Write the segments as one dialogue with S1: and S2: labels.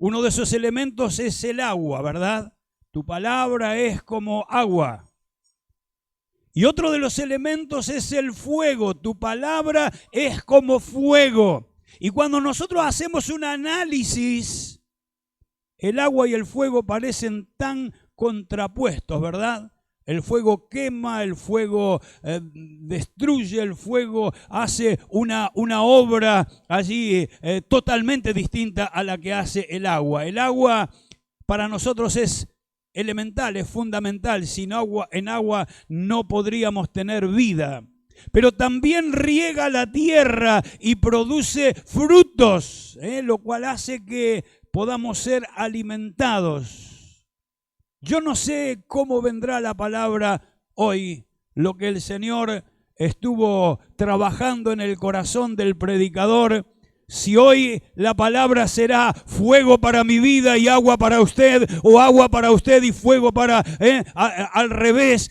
S1: Uno de esos elementos es el agua, ¿verdad? Tu palabra es como agua. Y otro de los elementos es el fuego. Tu palabra es como fuego. Y cuando nosotros hacemos un análisis, el agua y el fuego parecen tan contrapuestos, ¿verdad? El fuego quema, el fuego destruye, el fuego hace una obra allí totalmente distinta a la que hace el agua. El agua para nosotros es elemental, es fundamental. Sin agua, en agua no podríamos tener vida. Pero también riega la tierra y produce frutos, lo cual hace que podamos ser alimentados. Yo no sé cómo vendrá la palabra hoy, lo que el Señor estuvo trabajando en el corazón del predicador. Si hoy la palabra será fuego para mi vida y agua para usted, o agua para usted y fuego para, al revés,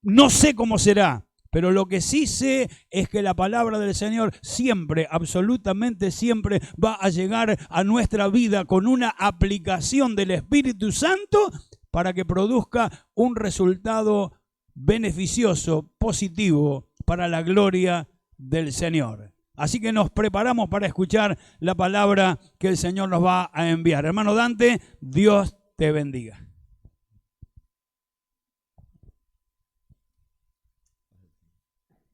S1: no sé cómo será. Pero lo que sí sé es que la palabra del Señor siempre, absolutamente siempre, va a llegar a nuestra vida con una aplicación del Espíritu Santo para que produzca un resultado beneficioso, positivo, para la gloria del Señor. Así que nos preparamos para escuchar la palabra que el Señor nos va a enviar. Hermano Dante, Dios te bendiga.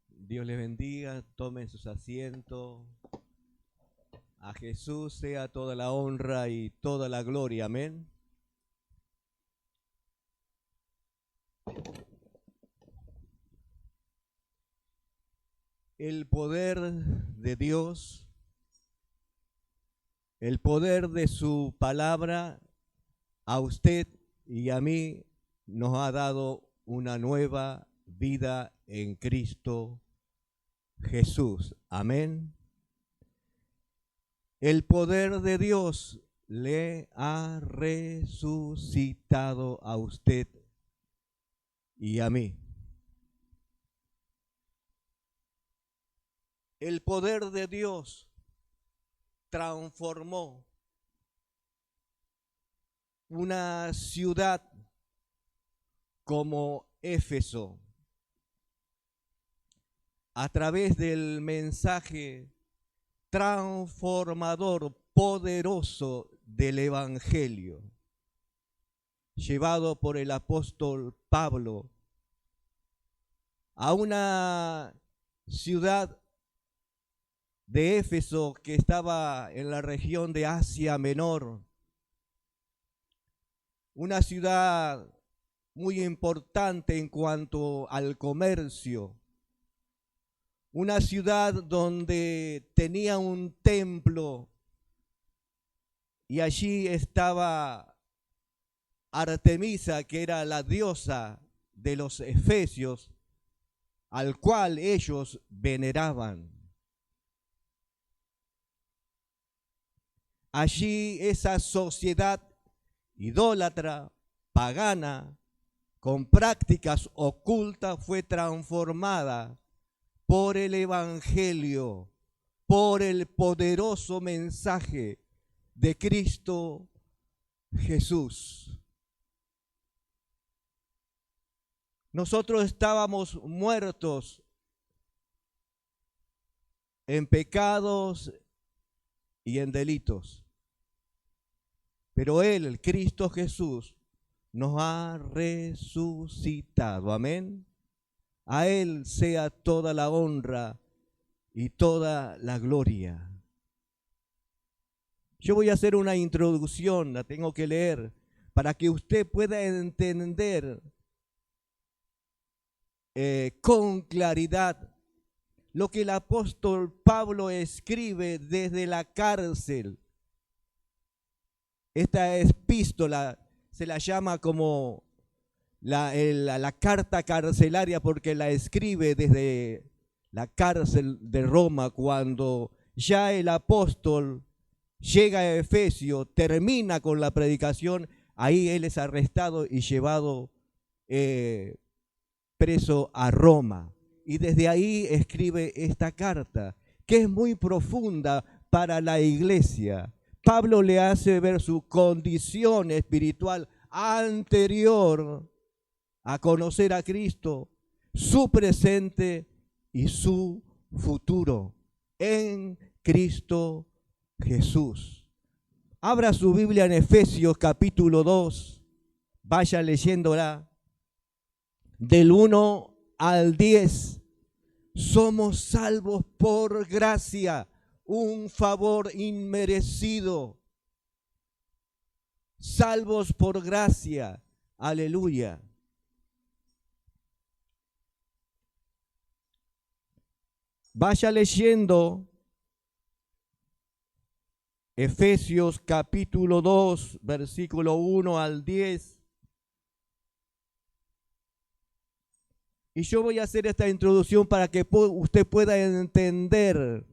S2: Dios les bendiga, tomen sus asientos. A Jesús sea toda la honra y toda la gloria, amén. El poder de Dios, el poder de su palabra a usted y a mí nos ha dado una nueva vida en Cristo Jesús. Amén. El poder de Dios le ha resucitado a usted y a mí. El poder de Dios transformó una ciudad como Éfeso a través del mensaje transformador, poderoso del Evangelio, llevado por el apóstol Pablo a una ciudad de Éfeso que estaba en la región de Asia Menor, una ciudad muy importante en cuanto al comercio, una ciudad donde tenía un templo y allí estaba Artemisa, que era la diosa de los efesios, al cual ellos veneraban. Allí esa sociedad idólatra, pagana, con prácticas ocultas, fue transformada por el Evangelio, por el poderoso mensaje de Cristo Jesús. Nosotros estábamos muertos en pecados y en delitos, pero Él, el Cristo Jesús, nos ha resucitado. Amén. A Él sea toda la honra y toda la gloria. Yo voy a hacer una introducción, la tengo que leer, para que usted pueda entender con claridad lo que el apóstol Pablo escribe desde la cárcel. Esta epístola se la llama como la carta carcelaria porque la escribe desde la cárcel de Roma, cuando ya el apóstol llega a Efesio, termina con la predicación, ahí él es arrestado y llevado preso a Roma. Y desde ahí escribe esta carta, que es muy profunda para la iglesia, Pablo le hace ver su condición espiritual anterior a conocer a Cristo, su presente y su futuro en Cristo Jesús. Abra su Biblia en Efesios capítulo 2, vaya leyéndola del 1 al 10. Somos salvos por gracia, un favor inmerecido. Salvos por gracia, aleluya. Vaya leyendo Efesios capítulo 2, versículo 1 al 10. Y yo voy a hacer esta introducción para que usted pueda entender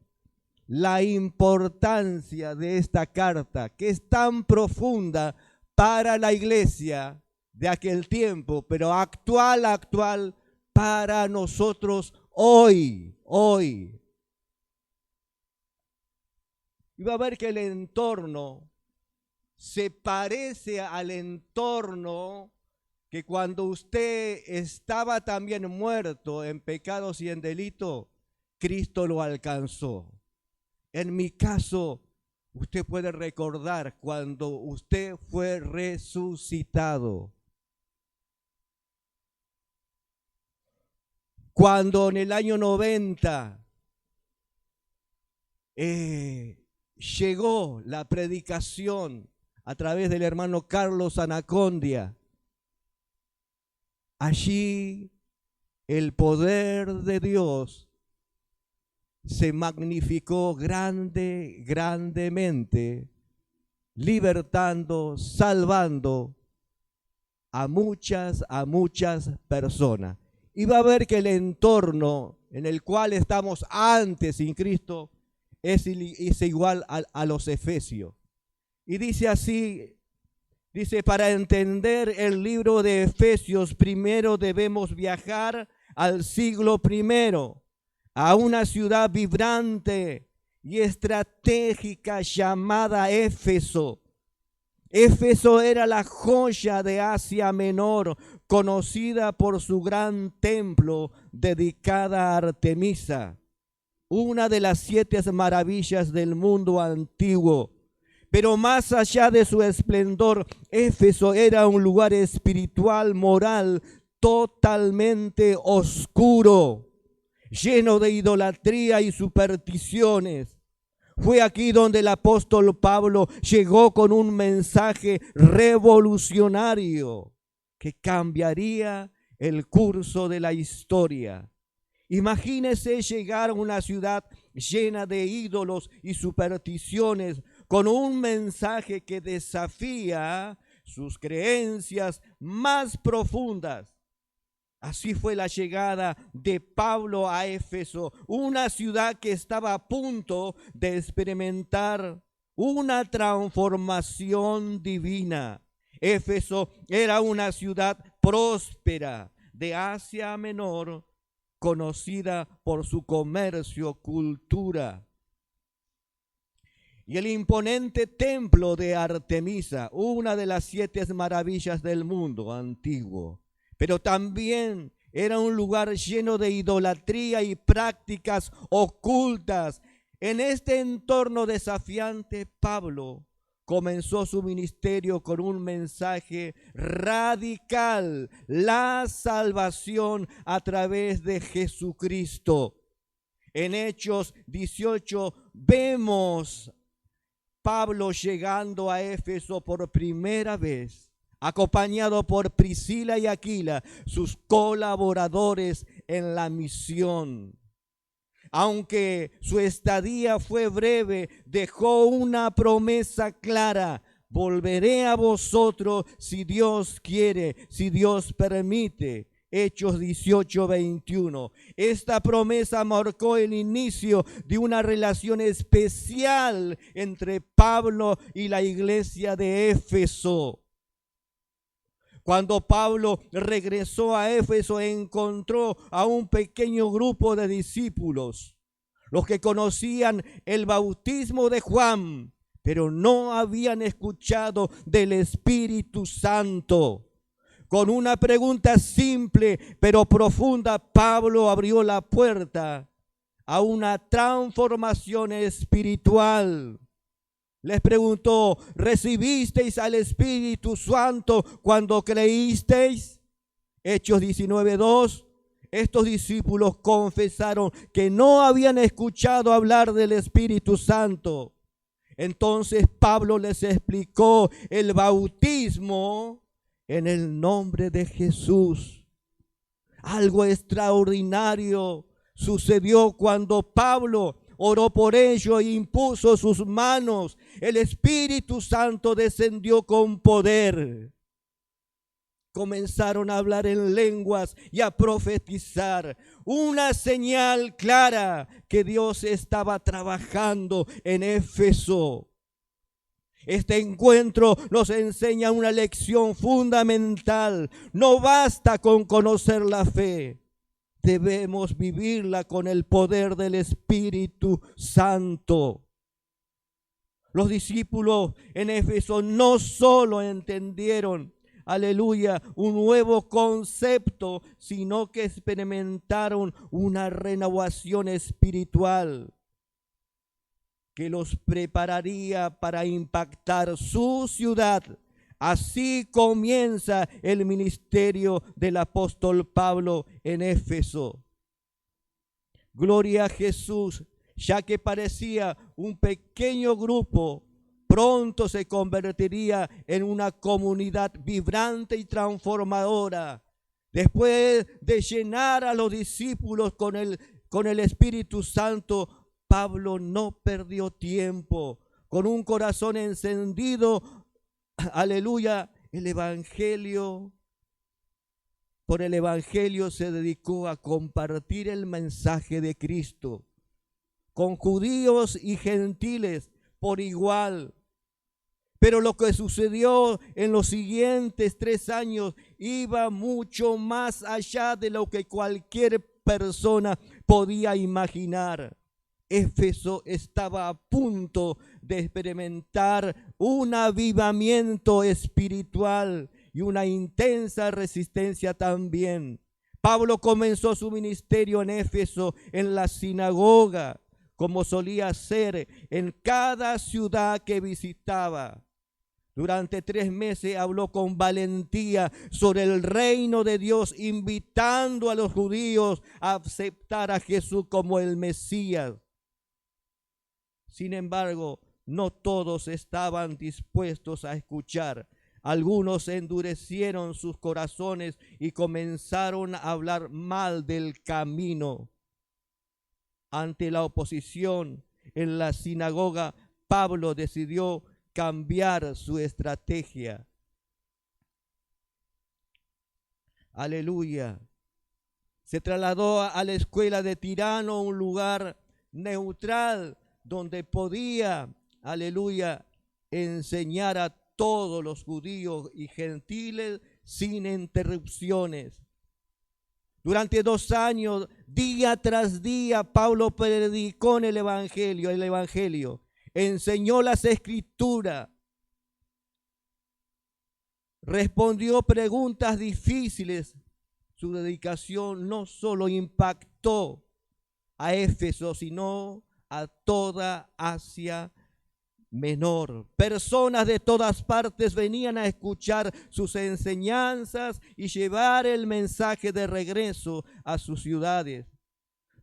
S2: la importancia de esta carta, que es tan profunda para la iglesia de aquel tiempo, pero actual para nosotros hoy. Y va a ver que el entorno se parece al entorno que cuando usted estaba también muerto en pecados y en delito, Cristo lo alcanzó. En mi caso, usted puede recordar cuando usted fue resucitado. Cuando en el año 90 llegó la predicación a través del hermano Carlos Anacondia, allí el poder de Dios se magnificó grandemente, libertando, salvando a muchas personas. Y va a ver que el entorno en el cual estamos antes sin Cristo es igual a los efesios. Y dice así, para entender el libro de Efesios, primero debemos viajar al siglo I, a una ciudad vibrante y estratégica llamada Éfeso. Éfeso era la joya de Asia Menor, conocida por su gran templo dedicada a Artemisa, una de las 7 maravillas del mundo antiguo. Pero más allá de su esplendor, Éfeso era un lugar espiritual, moral, totalmente oscuro, lleno de idolatría y supersticiones. Fue aquí donde el apóstol Pablo llegó con un mensaje revolucionario que cambiaría el curso de la historia. Imagínese llegar a una ciudad llena de ídolos y supersticiones con un mensaje que desafía sus creencias más profundas. Así fue la llegada de Pablo a Éfeso, una ciudad que estaba a punto de experimentar una transformación divina. Éfeso era una ciudad próspera de Asia Menor, conocida por su comercio, cultura. Y el imponente templo de Artemisa, una de las 7 maravillas del mundo antiguo. Pero también era un lugar lleno de idolatría y prácticas ocultas. En este entorno desafiante, Pablo comenzó su ministerio con un mensaje radical: la salvación a través de Jesucristo. En Hechos 18 vemos Pablo llegando a Éfeso por primera vez, acompañado por Priscila y Aquila, sus colaboradores en la misión. Aunque su estadía fue breve, dejó una promesa clara: volveré a vosotros si Dios quiere, si Dios permite. Hechos 18:21. Esta promesa marcó el inicio de una relación especial entre Pablo y la iglesia de Éfeso. Cuando Pablo regresó a Éfeso, encontró a un pequeño grupo de discípulos, los que conocían el bautismo de Juan, pero no habían escuchado del Espíritu Santo. Con una pregunta simple pero profunda, Pablo abrió la puerta a una transformación espiritual. Les preguntó: ¿recibisteis al Espíritu Santo cuando creísteis? Hechos 19:2. Estos discípulos confesaron que no habían escuchado hablar del Espíritu Santo. Entonces Pablo les explicó el bautismo en el nombre de Jesús. Algo extraordinario sucedió cuando Pablo oró por ello e impuso sus manos. El Espíritu Santo descendió con poder. Comenzaron a hablar en lenguas y a profetizar. Una señal clara que Dios estaba trabajando en Éfeso. Este encuentro nos enseña una lección fundamental. No basta con conocer la fe. Debemos vivirla con el poder del Espíritu Santo. Los discípulos en Éfeso no solo entendieron, aleluya, un nuevo concepto, sino que experimentaron una renovación espiritual que los prepararía para impactar su ciudad. Así comienza el ministerio del apóstol Pablo en Éfeso. Gloria a Jesús, ya que parecía un pequeño grupo, pronto se convertiría en una comunidad vibrante y transformadora. Después de llenar a los discípulos con el Espíritu Santo, Pablo no perdió tiempo. Con un corazón encendido, aleluya, por el Evangelio se dedicó a compartir el mensaje de Cristo con judíos y gentiles por igual. Pero lo que sucedió en los siguientes 3 años iba mucho más allá de lo que cualquier persona podía imaginar. Éfeso estaba a punto de experimentar un avivamiento espiritual y una intensa resistencia también. Pablo comenzó su ministerio en Éfeso, en la sinagoga, como solía hacer en cada ciudad que visitaba. Durante 3 meses habló con valentía sobre el reino de Dios, invitando a los judíos a aceptar a Jesús como el Mesías. Sin embargo, no todos estaban dispuestos a escuchar. Algunos endurecieron sus corazones y comenzaron a hablar mal del camino. Ante la oposición en la sinagoga, Pablo decidió cambiar su estrategia. Aleluya. Se trasladó a la escuela de Tirano, un lugar neutral donde podía, aleluya, enseñar a todos los judíos y gentiles sin interrupciones. Durante 2 años, día tras día, Pablo predicó en el Evangelio, enseñó las Escrituras, respondió preguntas difíciles. Su dedicación no solo impactó a Éfeso, sino a toda Asia Menor. Personas de todas partes venían a escuchar sus enseñanzas y llevar el mensaje de regreso a sus ciudades.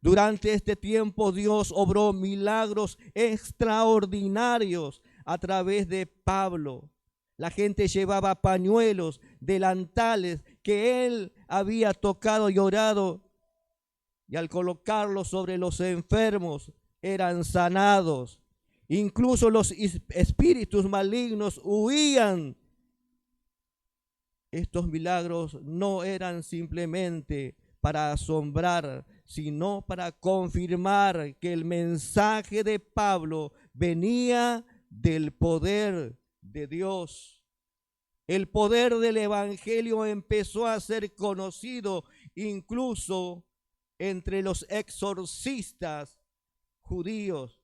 S2: Durante este tiempo Dios obró milagros extraordinarios a través de Pablo. La gente llevaba pañuelos, delantales que él había tocado y orado, y al colocarlos sobre los enfermos eran sanados. Incluso los espíritus malignos huían. Estos milagros no eran simplemente para asombrar, sino para confirmar que el mensaje de Pablo venía del poder de Dios. El poder del Evangelio empezó a ser conocido incluso entre los exorcistas judíos.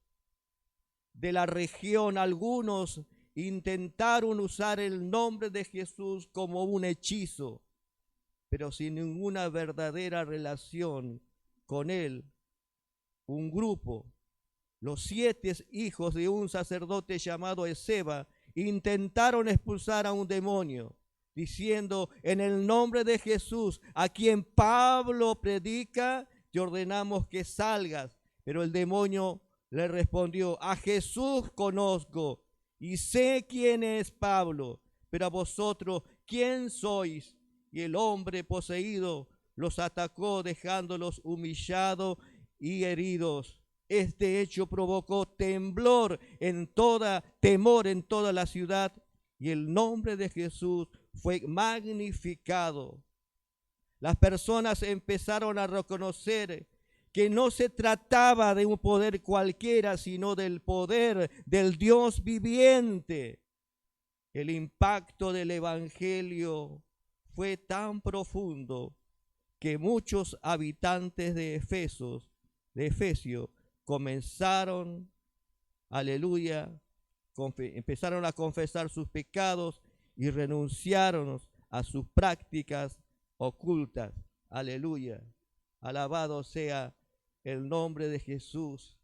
S2: de la región, algunos intentaron usar el nombre de Jesús como un hechizo, pero sin ninguna verdadera relación con él. Un grupo, los 7 hijos de un sacerdote llamado Esceva, intentaron expulsar a un demonio, diciendo: en el nombre de Jesús, a quien Pablo predica, te ordenamos que salgas. Pero el demonio le respondió: a Jesús conozco y sé quién es Pablo, pero a vosotros, ¿quién sois? Y el hombre poseído los atacó, dejándolos humillados y heridos. Este hecho provocó temor en toda la ciudad, y el nombre de Jesús fue magnificado. Las personas empezaron a reconocer que no se trataba de un poder cualquiera, sino del poder del Dios viviente. El impacto del Evangelio fue tan profundo que muchos habitantes de Efesio comenzaron, aleluya, empezaron a confesar sus pecados y renunciaron a sus prácticas ocultas. Aleluya. Alabado sea el nombre de Jesús.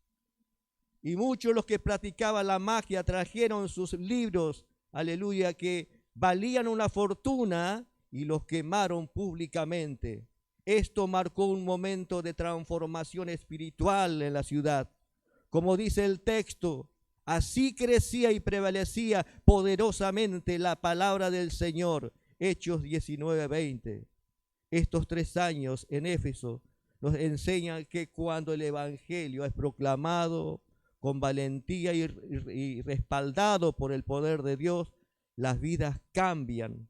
S2: Y muchos los que practicaban la magia trajeron sus libros, aleluya, que valían una fortuna, y los quemaron públicamente. Esto marcó un momento de transformación espiritual en la ciudad. Como dice el texto, así crecía y prevalecía poderosamente la palabra del Señor. Hechos 19:20. Estos 3 años en Éfeso nos enseñan que cuando el Evangelio es proclamado con valentía y respaldado por el poder de Dios, las vidas cambian.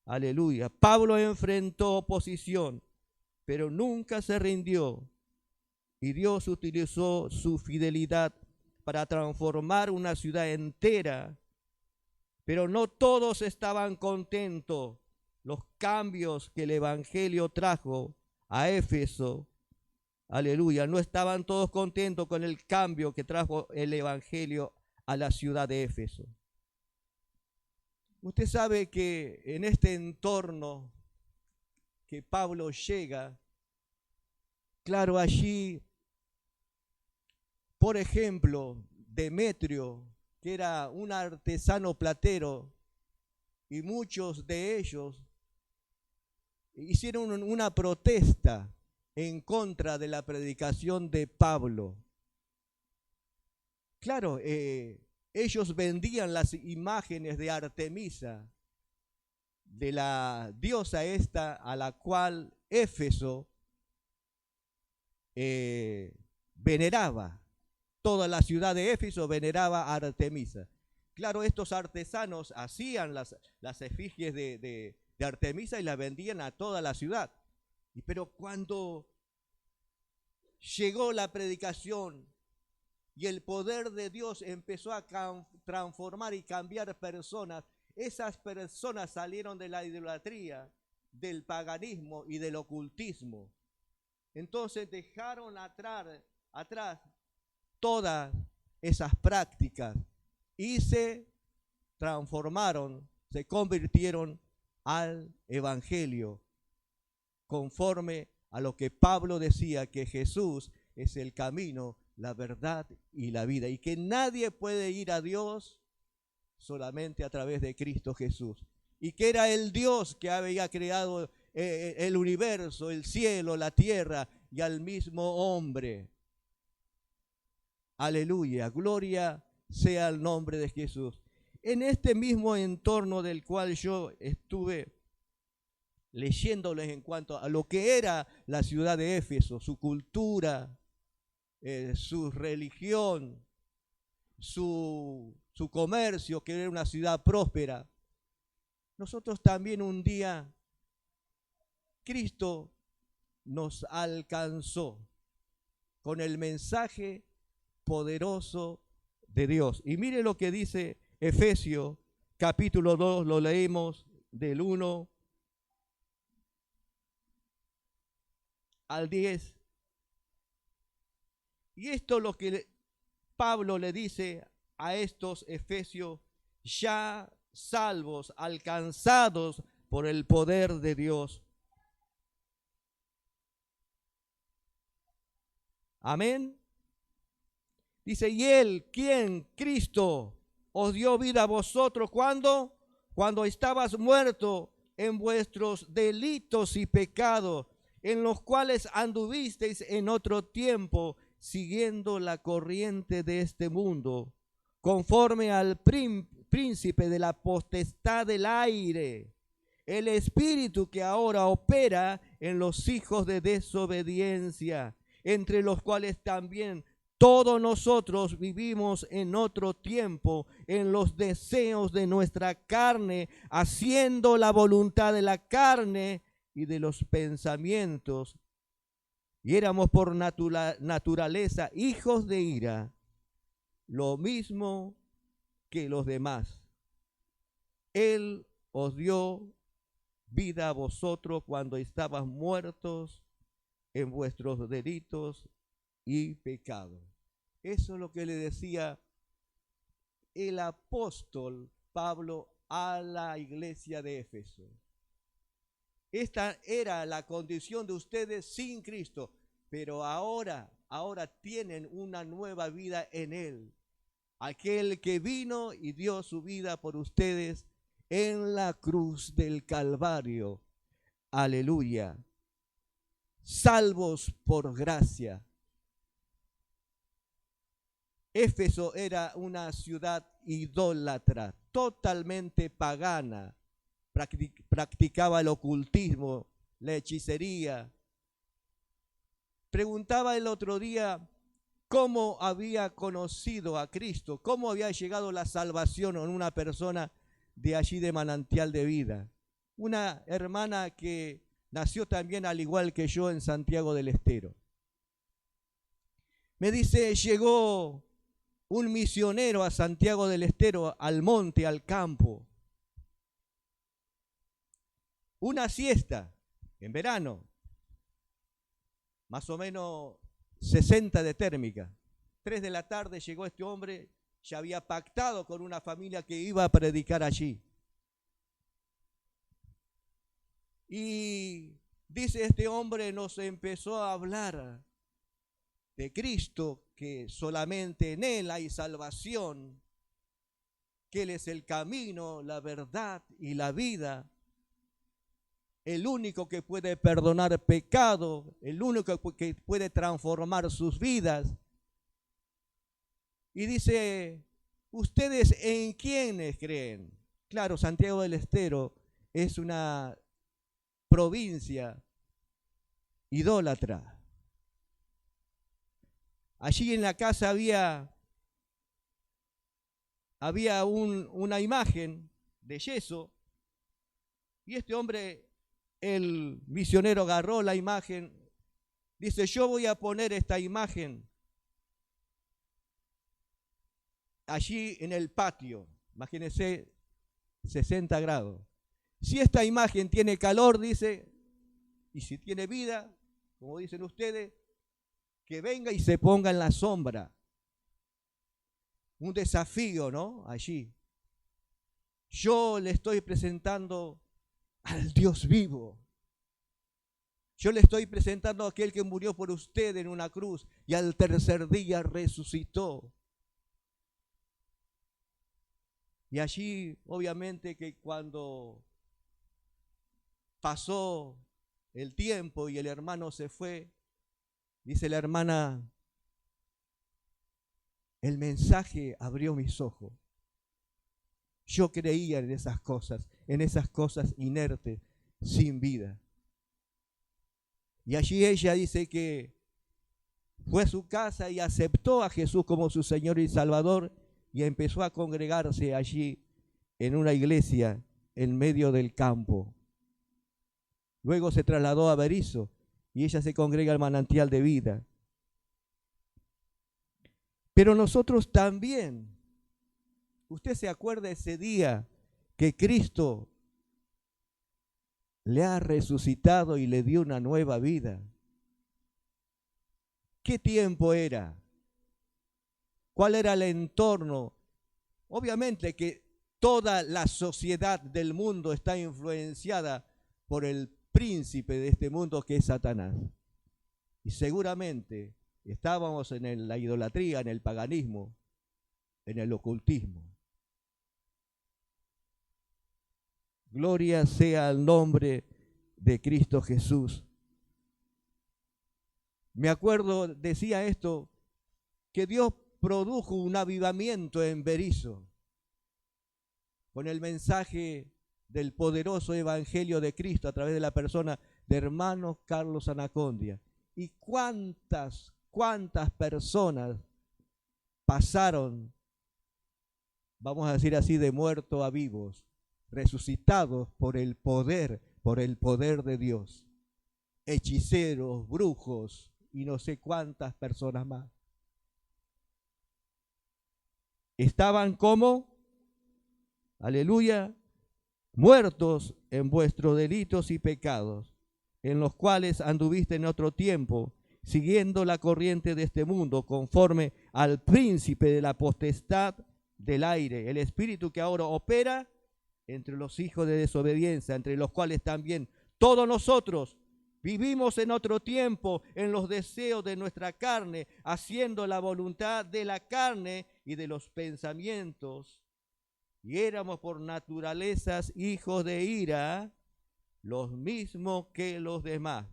S2: Aleluya. Pablo enfrentó oposición, pero nunca se rindió. Y Dios utilizó su fidelidad para transformar una ciudad entera. Pero no todos estaban contentos. Los cambios que el Evangelio trajo a Éfeso, aleluya, no estaban todos contentos con el cambio que trajo el Evangelio a la ciudad de Éfeso. Usted sabe que en este entorno que Pablo llega, claro, allí, por ejemplo, Demetrio, que era un artesano platero, y muchos de ellos hicieron una protesta en contra de la predicación de Pablo. Claro, ellos vendían las imágenes de Artemisa, de la diosa esta a la cual Éfeso veneraba. Toda la ciudad de Éfeso veneraba a Artemisa. Claro, estos artesanos hacían las efigies de Artemisa y las vendían a toda la ciudad. Pero cuando llegó la predicación y el poder de Dios empezó a transformar y cambiar personas, esas personas salieron de la idolatría, del paganismo y del ocultismo. Entonces dejaron atrás todas esas prácticas y se transformaron, se convirtieron al Evangelio, conforme a lo que Pablo decía, que Jesús es el camino, la verdad y la vida, y que nadie puede ir a Dios solamente a través de Cristo Jesús, y que era el Dios que había creado el universo, el cielo, la tierra y al mismo hombre. Aleluya, gloria sea el nombre de Jesús. En este mismo entorno del cual yo estuve leyéndoles en cuanto a lo que era la ciudad de Éfeso, su cultura, su religión, su comercio, que era una ciudad próspera. Nosotros también un día, Cristo nos alcanzó con el mensaje poderoso de Dios. Y mire lo que dice Efesios capítulo 2, lo leemos del 1 al 10. Y esto es lo que Pablo le dice a estos efesios, ya salvos, alcanzados por el poder de Dios. Amén. Dice, y Él, ¿quién? Cristo, os dio vida a vosotros. ¿Cuándo? Cuando estabas muertos en vuestros delitos y pecados, en los cuales anduvisteis en otro tiempo, siguiendo la corriente de este mundo, conforme al príncipe de la potestad del aire, el espíritu que ahora opera en los hijos de desobediencia, entre los cuales también todos nosotros vivimos en otro tiempo en los deseos de nuestra carne, haciendo la voluntad de la carne y de los pensamientos. Y éramos por naturaleza hijos de ira, lo mismo que los demás. Él os dio vida a vosotros cuando estabas muertos en vuestros delitos y pecados. Eso es lo que le decía el apóstol Pablo a la iglesia de Éfeso. Esta era la condición de ustedes sin Cristo, pero ahora tienen una nueva vida en Él. Aquel que vino y dio su vida por ustedes en la cruz del Calvario. Aleluya. Salvos por gracia. Éfeso era una ciudad idólatra, totalmente pagana. Practicaba el ocultismo, la hechicería. Preguntaba el otro día cómo había conocido a Cristo, cómo había llegado la salvación en una persona de allí de Manantial de Vida. Una hermana que nació también al igual que yo en Santiago del Estero. Me dice, llegó un misionero a Santiago del Estero, al monte, al campo. Una siesta en verano, más o menos 60 de térmica. 3 de la tarde llegó este hombre, ya había pactado con una familia que iba a predicar allí. Y dice este hombre, nos empezó a hablar de Cristo, que solamente en Él hay salvación, que Él es el camino, la verdad y la vida, el único que puede perdonar pecado, el único que puede transformar sus vidas. Y dice, ¿ustedes en quiénes creen? Claro, Santiago del Estero es una provincia idólatra. Allí en la casa había una imagen de yeso, y este hombre, el misionero, agarró la imagen, dice, yo voy a poner esta imagen allí en el patio, imagínense 60 grados. Si esta imagen tiene calor, dice, y si tiene vida, como dicen ustedes, que venga y se ponga en la sombra. Un desafío, ¿no? Allí. Yo le estoy presentando al Dios vivo. Yo le estoy presentando a aquel que murió por usted en una cruz y al tercer día resucitó. Y allí, obviamente, que cuando pasó el tiempo y el hermano se fue, dice la hermana, el mensaje abrió mis ojos. Yo creía en esas cosas inertes, sin vida. Y allí ella dice que fue a su casa y aceptó a Jesús como su Señor y Salvador y empezó a congregarse allí en una iglesia en medio del campo. Luego se trasladó a Berizo y ella se congrega al Manantial de Vida. Pero nosotros también, usted se acuerda ese día que Cristo le ha resucitado y le dio una nueva vida. ¿Qué tiempo era? ¿Cuál era el entorno? Obviamente que toda la sociedad del mundo está influenciada por el príncipe de este mundo que es Satanás. Y seguramente estábamos en la idolatría, en el paganismo, en el ocultismo. Gloria sea al nombre de Cristo Jesús. Me acuerdo, decía esto, que Dios produjo un avivamiento en Berisso con el mensaje del poderoso evangelio de Cristo a través de la persona de hermano Carlos Anacondia. Y cuántas personas pasaron, vamos a decir así, de muertos a vivos, resucitados por el poder de Dios. Hechiceros, brujos y no sé cuántas personas más. Estaban como, aleluya, muertos en vuestros delitos y pecados, en los cuales anduviste en otro tiempo, siguiendo la corriente de este mundo, conforme al príncipe de la potestad del aire, el espíritu que ahora opera entre los hijos de desobediencia, entre los cuales también todos nosotros vivimos en otro tiempo en los deseos de nuestra carne, haciendo la voluntad de la carne y de los pensamientos, y éramos por naturalezas hijos de ira, los mismos que los demás.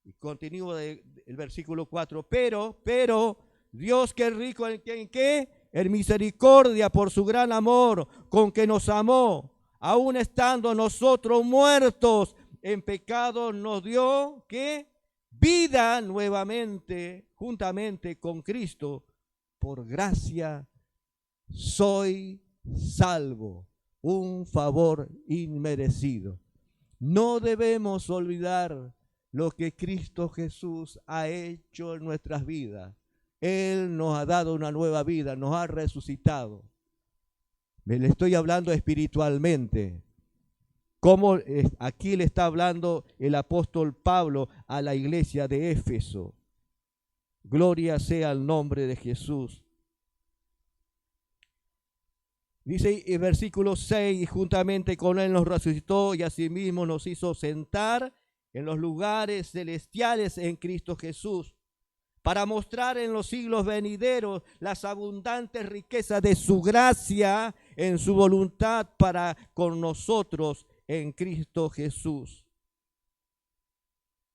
S2: Y continúa el versículo 4, pero Dios, que es rico en qué, en misericordia, por su gran amor con que nos amó, aun estando nosotros muertos en pecado, nos dio ¿qué? Vida nuevamente, juntamente con Cristo. Por gracia soy salvo, un favor inmerecido. No debemos olvidar lo que Cristo Jesús ha hecho en nuestras vidas. Él nos ha dado una nueva vida, nos ha resucitado. Me le estoy hablando espiritualmente. Como aquí le está hablando el apóstol Pablo a la iglesia de Éfeso. Gloria sea al nombre de Jesús. Dice el versículo 6, y juntamente con él nos resucitó y asimismo nos hizo sentar en los lugares celestiales en Cristo Jesús, para mostrar en los siglos venideros las abundantes riquezas de su gracia en su voluntad para con nosotros en Cristo Jesús.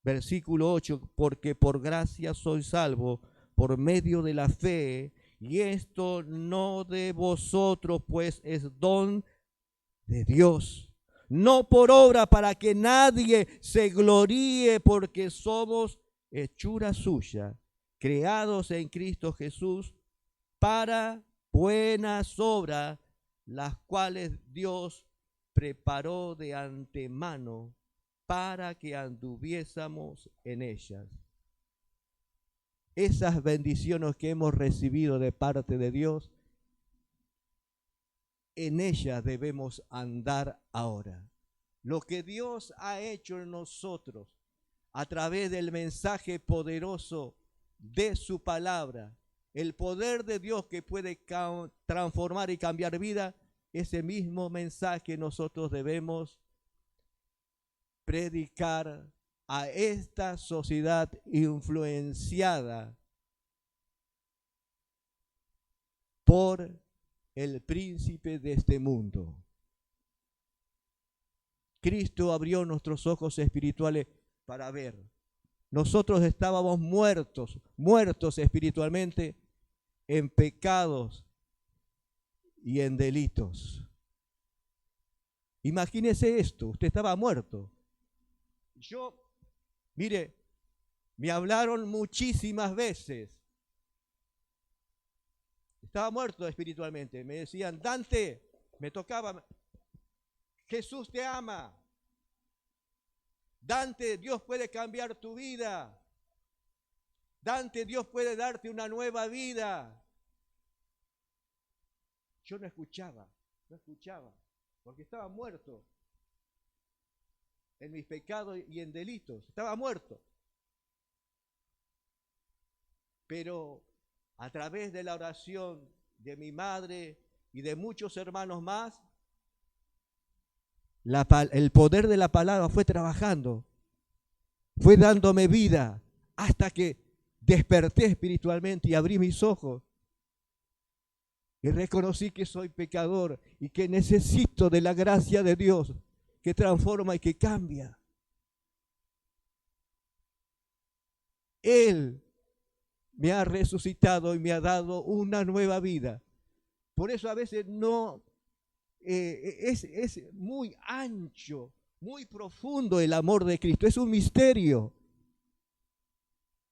S2: Versículo 8, porque por gracia soy salvo por medio de la fe, y esto no de vosotros, pues es don de Dios, no por obra para que nadie se gloríe, porque somos hechura suya, creados en Cristo Jesús para buenas obras, las cuales Dios preparó de antemano para que anduviésemos en ellas. Esas bendiciones que hemos recibido de parte de Dios, en ellas debemos andar ahora. Lo que Dios ha hecho en nosotros a través del mensaje poderoso de su palabra, el poder de Dios que puede transformar y cambiar vida, ese mismo mensaje nosotros debemos predicar a esta sociedad influenciada por el príncipe de este mundo. Cristo abrió nuestros ojos espirituales para ver. Nosotros estábamos muertos espiritualmente en pecados y en delitos. Imagínese esto, usted estaba muerto. Mire, me hablaron muchísimas veces. Estaba muerto espiritualmente. Me decían, Dante, me tocaba, Jesús te ama. Dante, Dios puede cambiar tu vida. Dante, Dios puede darte una nueva vida. Yo no escuchaba, porque estaba muerto en mis pecados y en delitos. Estaba muerto. Pero a través de la oración de mi madre y de muchos hermanos más, el poder de la palabra fue trabajando, fue dándome vida hasta que desperté espiritualmente y abrí mis ojos y reconocí que soy pecador y que necesito de la gracia de Dios que transforma y que cambia. Él me ha resucitado y me ha dado una nueva vida. Por eso a veces no es muy ancho, muy profundo el amor de Cristo. Es un misterio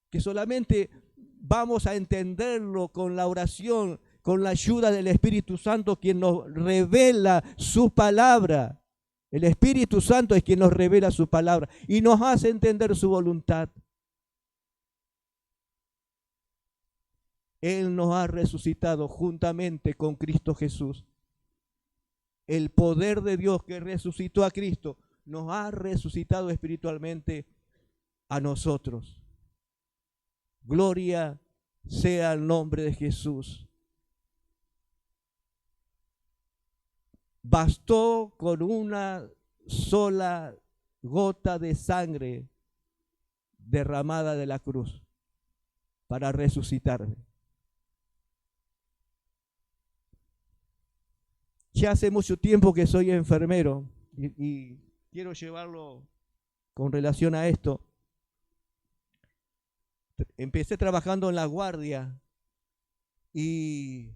S2: que solamente vamos a entenderlo con la oración, con la ayuda del Espíritu Santo, quien nos revela su palabra. El Espíritu Santo es quien nos revela su palabra y nos hace entender su voluntad. Él nos ha resucitado juntamente con Cristo Jesús. El poder de Dios que resucitó a Cristo nos ha resucitado espiritualmente a nosotros. Gloria sea el nombre de Jesús. Bastó con una sola gota de sangre derramada de la cruz para resucitarme. Ya hace mucho tiempo que soy enfermero y quiero llevarlo con relación a esto. Empecé trabajando en la guardia y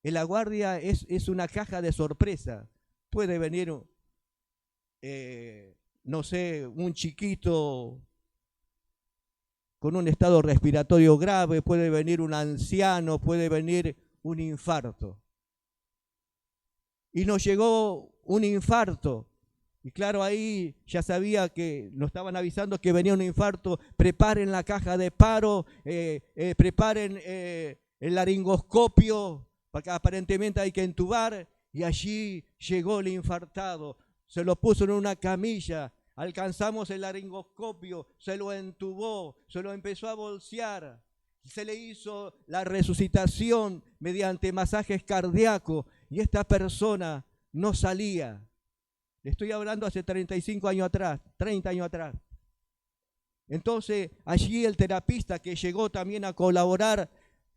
S2: en la guardia es una caja de sorpresa. Puede venir, no sé, un chiquito con un estado respiratorio grave, puede venir un anciano, puede venir un infarto. Y nos llegó un infarto. Y claro, ahí ya sabía que nos estaban avisando que venía un infarto. Preparen la caja de paro, preparen el laringoscopio, porque aparentemente hay que entubar. Y allí llegó el infartado. Se lo puso en una camilla. Alcanzamos el laringoscopio, se lo entubó, se lo empezó a bolsear. Se le hizo la resucitación mediante masajes cardíacos. Y esta persona no salía. Le estoy hablando hace 35 años atrás, 30 años atrás. Entonces, allí el terapista que llegó también a colaborar,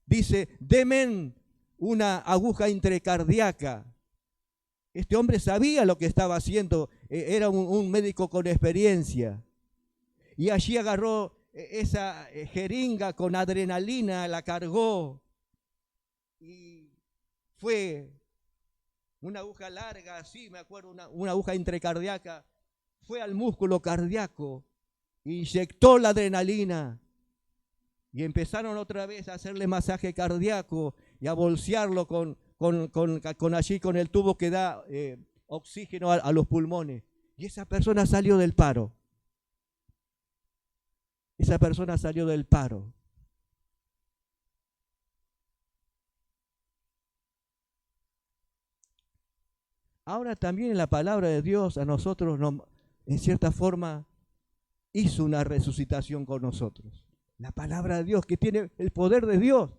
S2: dice, denme una aguja intracardíaca. Este hombre sabía lo que estaba haciendo, era un médico con experiencia. Y allí agarró esa jeringa con adrenalina, la cargó y fue una aguja larga, así me acuerdo, una aguja intracardíaca, fue al músculo cardíaco, inyectó la adrenalina y empezaron otra vez a hacerle masaje cardíaco y a bolsearlo con el tubo que da oxígeno a los pulmones. Y esa persona salió del paro. Esa persona salió del paro. Ahora también la palabra de Dios a nosotros, en cierta forma, hizo una resucitación con nosotros. La palabra de Dios, que tiene el poder de Dios.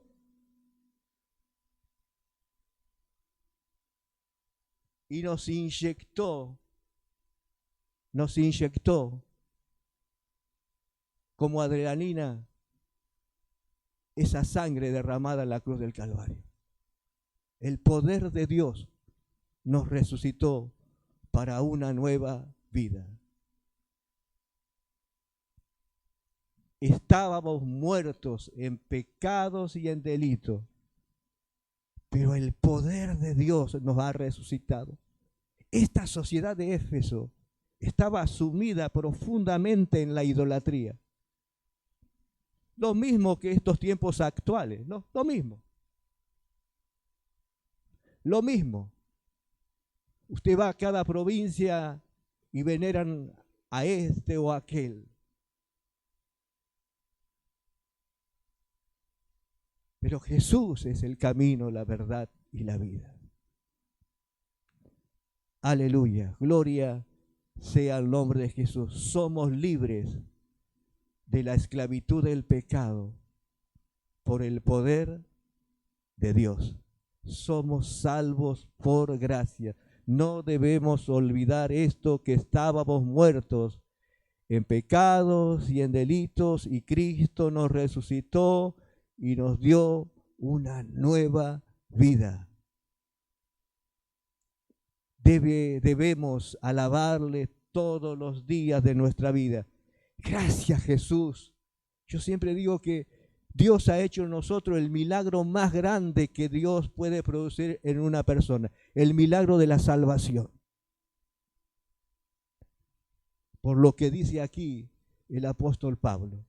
S2: Y nos inyectó como adrenalina esa sangre derramada en la cruz del Calvario. El poder de Dios nos resucitó para una nueva vida. Estábamos muertos en pecados y en delitos, pero el poder de Dios nos ha resucitado. Esta sociedad de Éfeso estaba sumida profundamente en la idolatría. Lo mismo que estos tiempos actuales, ¿no? Lo mismo. Lo mismo. Usted va a cada provincia y veneran a este o a aquel. Pero Jesús es el camino, la verdad y la vida. Aleluya, gloria sea el nombre de Jesús. Somos libres de la esclavitud del pecado por el poder de Dios. Somos salvos por gracia. No debemos olvidar esto, que estábamos muertos en pecados y en delitos, y Cristo nos resucitó y nos dio una nueva vida. Debemos alabarle todos los días de nuestra vida. Gracias, Jesús. Yo siempre digo que Dios ha hecho en nosotros el milagro más grande que Dios puede producir en una persona, el milagro de la salvación. Por lo que dice aquí el apóstol Pablo.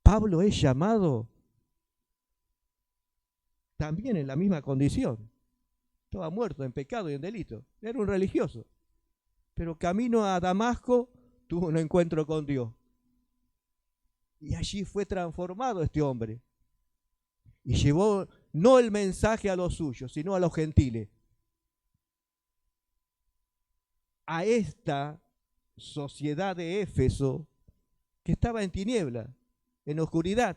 S2: Pablo es llamado también en la misma condición. Estaba muerto en pecado y en delito. Era un religioso. Pero camino a Damasco tuvo un encuentro con Dios. Y allí fue transformado este hombre. Y llevó no el mensaje a los suyos, sino a los gentiles. A esta sociedad de Éfeso que estaba en tiniebla, en oscuridad.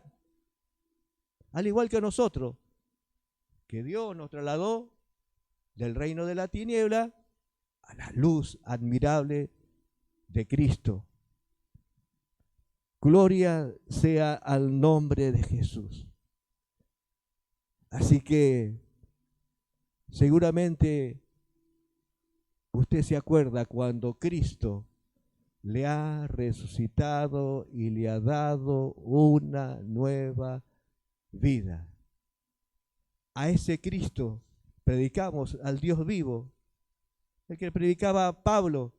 S2: Al igual que nosotros, que Dios nos trasladó del reino de la tiniebla a la luz admirable de Cristo. Gloria sea al nombre de Jesús. Así que seguramente usted se acuerda cuando Cristo le ha resucitado y le ha dado una nueva vida. A ese Cristo predicamos, al Dios vivo, el que predicaba Pablo,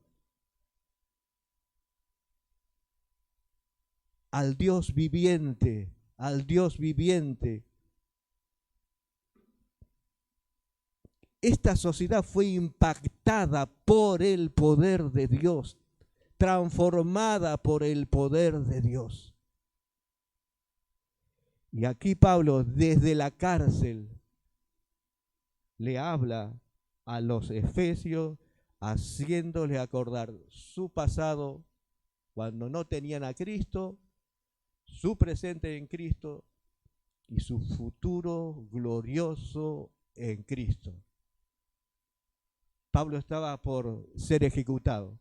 S2: al Dios viviente, al Dios viviente. Esta sociedad fue impactada por el poder de Dios, transformada por el poder de Dios. Y aquí Pablo, desde la cárcel, le habla a los efesios, haciéndole acordar su pasado cuando no tenían a Cristo, su presente en Cristo y su futuro glorioso en Cristo. Pablo estaba por ser ejecutado,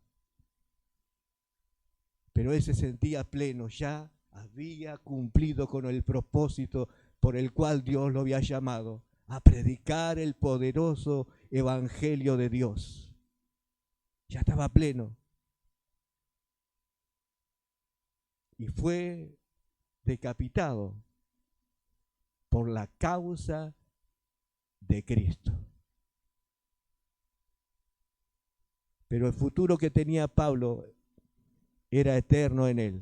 S2: pero él se sentía pleno, ya había cumplido con el propósito por el cual Dios lo había llamado, a predicar el poderoso evangelio de Dios. Ya estaba pleno. Y fue decapitado por la causa de Cristo. Pero el futuro que tenía Pablo era eterno en él.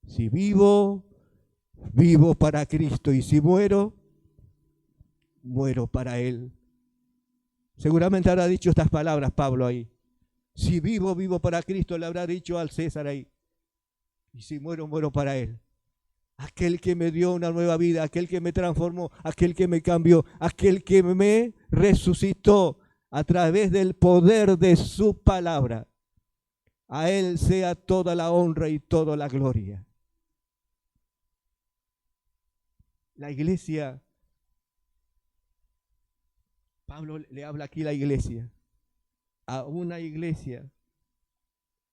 S2: Si vivo, vivo para Cristo, y si muero, muero para Él. Seguramente habrá dicho estas palabras Pablo ahí. Si vivo, vivo para Cristo, le habrá dicho al César ahí. Y si muero, muero para Él. Aquel que me dio una nueva vida, aquel que me transformó, aquel que me cambió, aquel que me resucitó a través del poder de su palabra. A Él sea toda la honra y toda la gloria. La iglesia, Pablo le habla aquí a la iglesia, a una iglesia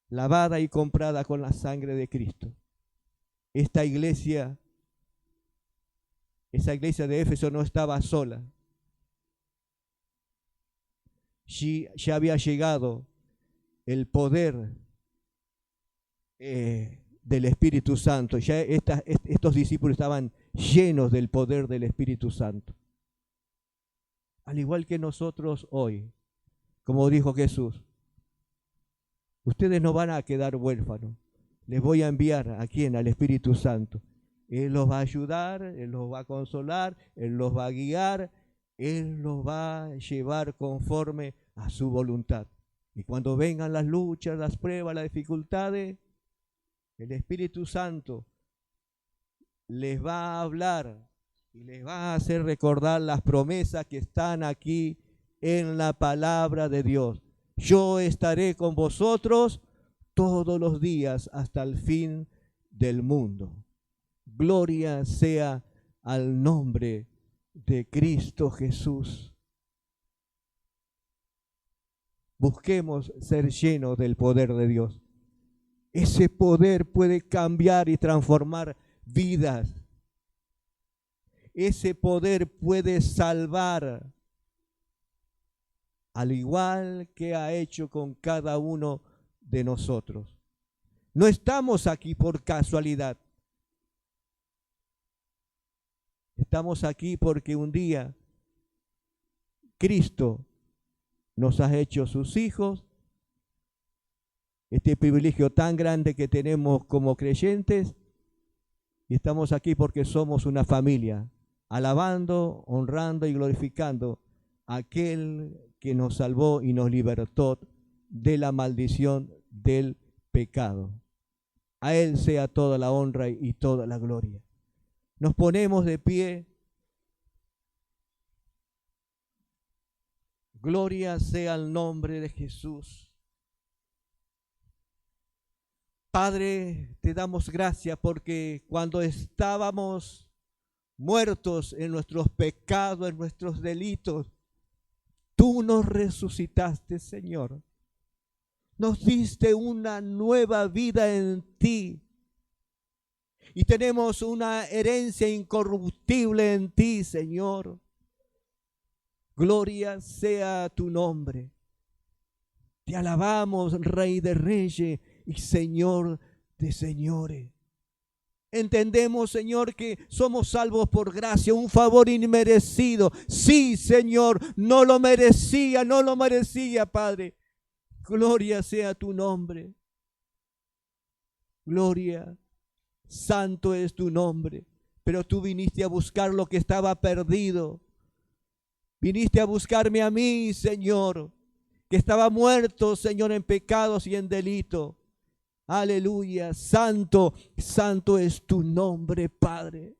S2: lavada y comprada con la sangre de Cristo. Esta iglesia, esa iglesia de Éfeso no estaba sola. Ya había llegado el poder del Espíritu Santo. Ya estos discípulos estaban llenos del poder del Espíritu Santo. Al igual que nosotros hoy, como dijo Jesús, ustedes no van a quedar huérfanos. Les voy a enviar a quién, al Espíritu Santo. Él los va a ayudar, Él los va a consolar, Él los va a guiar, Él los va a llevar conforme a su voluntad. Y cuando vengan las luchas, las pruebas, las dificultades, el Espíritu Santo les va a hablar y les va a hacer recordar las promesas que están aquí en la palabra de Dios. Yo estaré con vosotros todos los días hasta el fin del mundo. Gloria sea al nombre de Cristo Jesús. Busquemos ser llenos del poder de Dios. Ese poder puede cambiar y transformar vidas. Ese poder puede salvar, al igual que ha hecho con cada uno de nosotros. No estamos aquí por casualidad. Estamos aquí porque un día Cristo nos ha hecho sus hijos. Este privilegio tan grande que tenemos como creyentes. Y estamos aquí porque somos una familia, alabando, honrando y glorificando a aquel que nos salvó y nos libertó de la maldición del pecado. A Él sea toda la honra y toda la gloria. Nos ponemos de pie. Gloria sea el nombre de Jesús. Padre, te damos gracias porque cuando estábamos muertos en nuestros pecados, en nuestros delitos, tú nos resucitaste, Señor. Nos diste una nueva vida en ti. Y tenemos una herencia incorruptible en ti, Señor. Gloria sea tu nombre. Te alabamos, Rey de Reyes y Señor de señores. Entendemos, Señor, que somos salvos por gracia, un favor inmerecido. Sí, Señor, no lo merecía, Padre. Gloria sea tu nombre. Gloria, santo es tu nombre. Pero tú viniste a buscar lo que estaba perdido. Viniste a buscarme a mí, Señor, que estaba muerto, Señor, en pecados y en delito. Aleluya, santo, santo es tu nombre, Padre.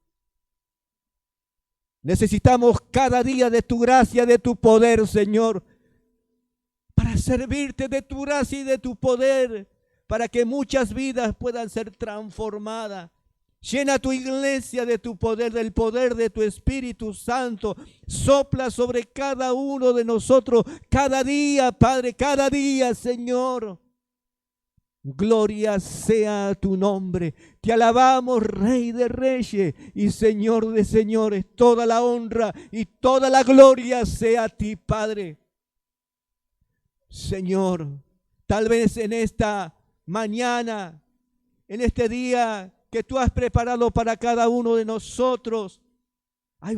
S2: Necesitamos cada día de tu gracia, de tu poder, Señor, para servirte de tu gracia y de tu poder, para que muchas vidas puedan ser transformadas. Llena tu iglesia de tu poder, del poder de tu Espíritu Santo. Sopla sobre cada uno de nosotros cada día, Padre, cada día, Señor. Gloria sea tu nombre. Te alabamos, Rey de Reyes y Señor de señores. Toda la honra y toda la gloria sea a ti, Padre. Señor, tal vez en esta mañana, en este día que tú has preparado para cada uno de nosotros, hay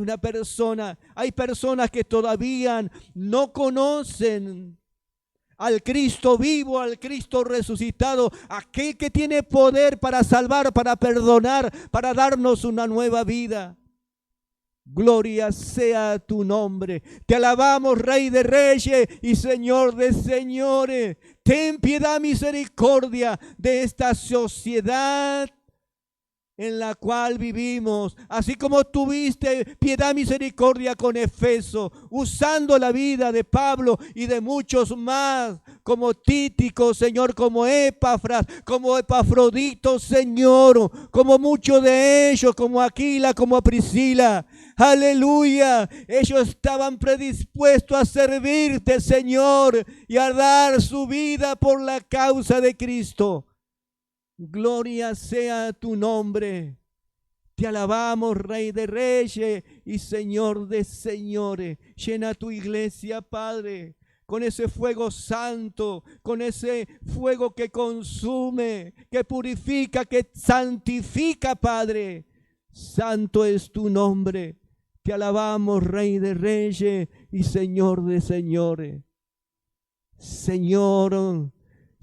S2: personas que todavía no conocen al Cristo vivo, al Cristo resucitado, aquel que tiene poder para salvar, para perdonar, para darnos una nueva vida. Gloria sea tu nombre. Te alabamos, Rey de Reyes y Señor de señores. Ten piedad, misericordia de esta sociedad en la cual vivimos, así como tuviste piedad, misericordia con Efeso, usando la vida de Pablo y de muchos más, como Tíquico, Señor, como Epafras, como Epafrodito, Señor, como muchos de ellos, como Aquila, como Priscila. Aleluya, ellos estaban predispuestos a servirte, Señor, y a dar su vida por la causa de Cristo. Gloria sea tu nombre. Te alabamos, Rey de Reyes y Señor de señores. Llena tu iglesia, Padre, con ese fuego santo, con ese fuego que consume, que purifica, que santifica, Padre. Santo es tu nombre. Te alabamos, Rey de Reyes y Señor de señores.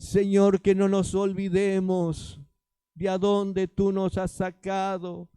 S2: Señor, que no nos olvidemos de a dónde tú nos has sacado.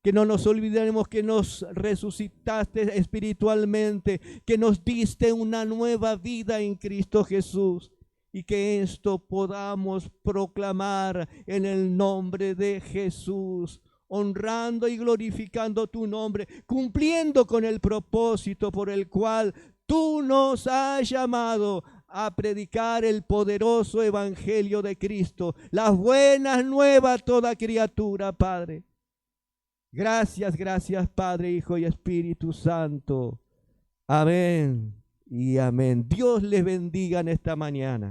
S2: Que no nos olvidemos que nos resucitaste espiritualmente, que nos diste una nueva vida en Cristo Jesús. Y que esto podamos proclamar en el nombre de Jesús, honrando y glorificando tu nombre, cumpliendo con el propósito por el cual tú nos has llamado a predicar el poderoso evangelio de Cristo, las buenas nuevas a toda criatura, Padre. Gracias, gracias, Padre, Hijo y Espíritu Santo. Amén y amén. Dios les bendiga en esta mañana.